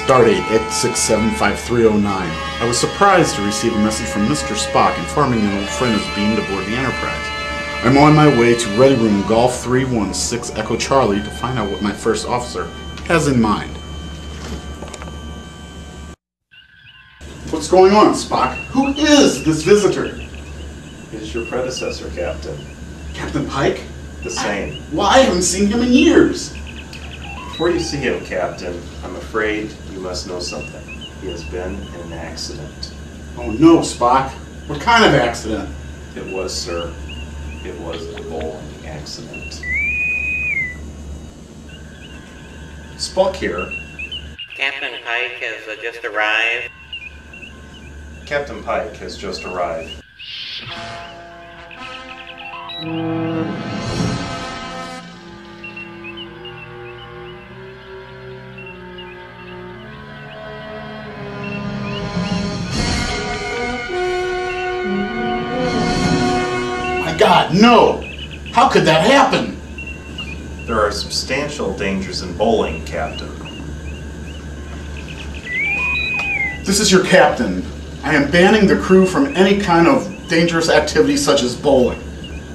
Stardate 8675309. I was surprised to receive a message from Mr. Spock informing an old friend is beamed aboard the Enterprise. I'm on my way to Ready Room Golf 316 Echo Charlie to find out what my first officer has in mind. What's going on, Spock? Who is this visitor? It is your predecessor, Captain. Captain Pike? The same. I haven't seen him in years. Before you see him, Captain, I'm afraid you must know something. He has been in an accident. Oh no, Spock. What kind of accident? It was, sir. It was a bowling accident. Spock here. Captain Pike has just arrived. Captain Pike has just arrived. My God, no! How could that happen? There are substantial dangers in bowling, Captain. This is your captain. I am banning the crew from any kind of dangerous activity such as bowling.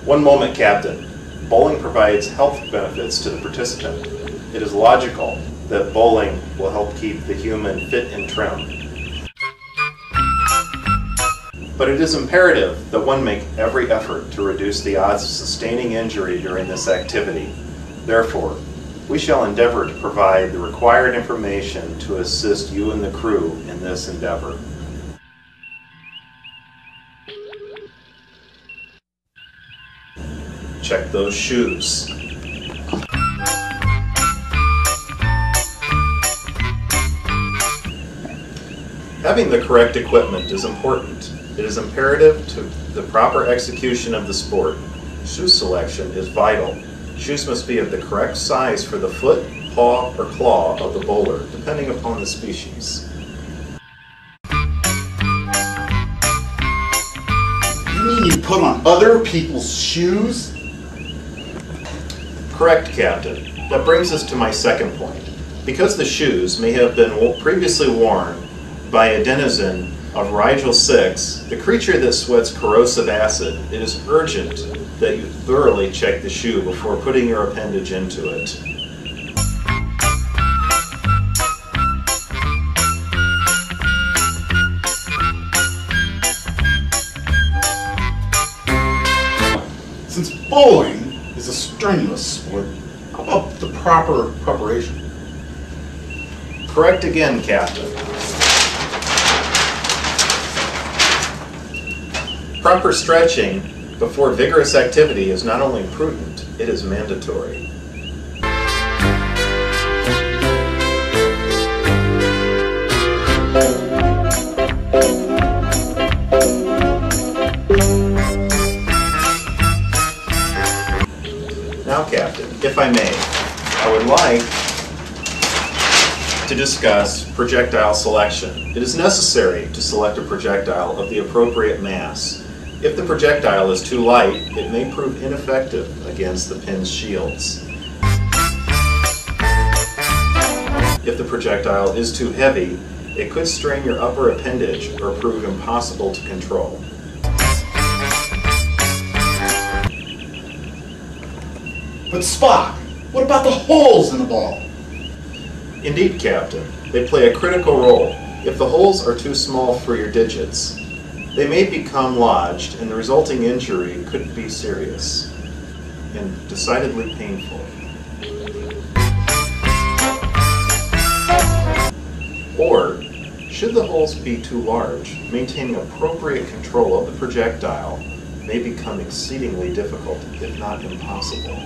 One moment, Captain. Bowling provides health benefits to the participant. It is logical that bowling will help keep the human fit and trim. But it is imperative that one make every effort to reduce the odds of sustaining injury during this activity. Therefore, we shall endeavor to provide the required information to assist you and the crew in this endeavor. Check those shoes. Having the correct equipment is important. It is imperative to the proper execution of the sport. Shoe selection is vital. Shoes must be of the correct size for the foot, paw, or claw of the bowler, depending upon the species. You mean you put on other people's shoes? Correct, Captain. That brings us to my second point. Because the shoes may have been previously worn by a denizen of Rigel 6, the creature that sweats corrosive acid, it is urgent that you thoroughly check the shoe before putting your appendage into it. Since bowling is a strenuous sport, how about the proper preparation? Correct again, Captain. Proper stretching before vigorous activity is not only prudent, it is mandatory. Now, Captain, if I may, I would like to discuss projectile selection. It is necessary to select a projectile of the appropriate mass. If the projectile is too light, it may prove ineffective against the pin's shields. If the projectile is too heavy, it could strain your upper appendage or prove impossible to control. But Spock, what about the holes in the ball? Indeed, Captain, they play a critical role. If the holes are too small for your digits, they may become lodged and the resulting injury could be serious and decidedly painful. Or, should the holes be too large, maintaining appropriate control of the projectile may become exceedingly difficult, if not impossible.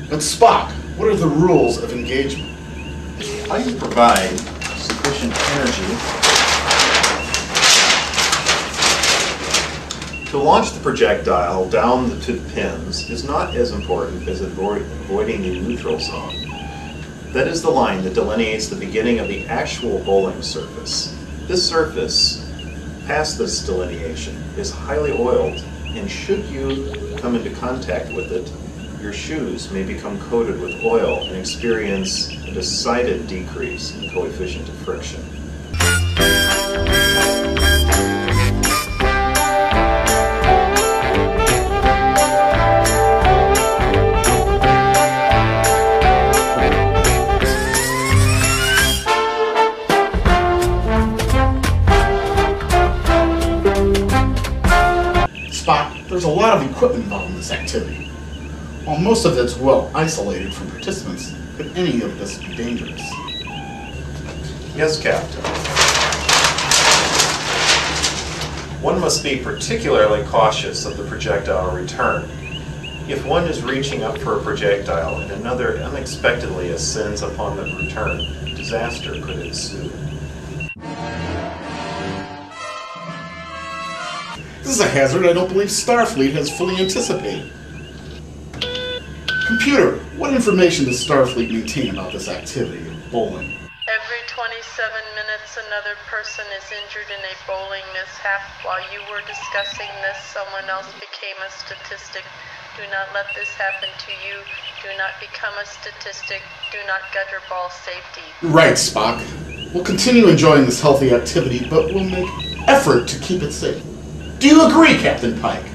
But Spock, what are the rules of engagement? How you provide sufficient energy to launch the projectile down to the pins is not as important as avoiding the neutral zone. That is the line that delineates the beginning of the actual bowling surface. This surface, past this delineation, is highly oiled, and should you come into contact with it, your shoes may become coated with oil and experience a decided decrease in coefficient of friction. Spock, there's a lot of equipment involved in this activity. While most of it's well isolated from participants, could any of this be dangerous? Yes, Captain. One must be particularly cautious of the projectile return. If one is reaching up for a projectile and another unexpectedly ascends upon the return, disaster could ensue. This is a hazard I don't believe Starfleet has fully anticipated. Computer, what information does Starfleet maintain about this activity of bowling? Every 27 minutes, another person is injured in a bowling mishap. While you were discussing this, someone else became a statistic. Do not let this happen to you. Do not become a statistic. Do not gutter ball safety. Right, Spock. We'll continue enjoying this healthy activity, but we'll make effort to keep it safe. Do you agree, Captain Pike?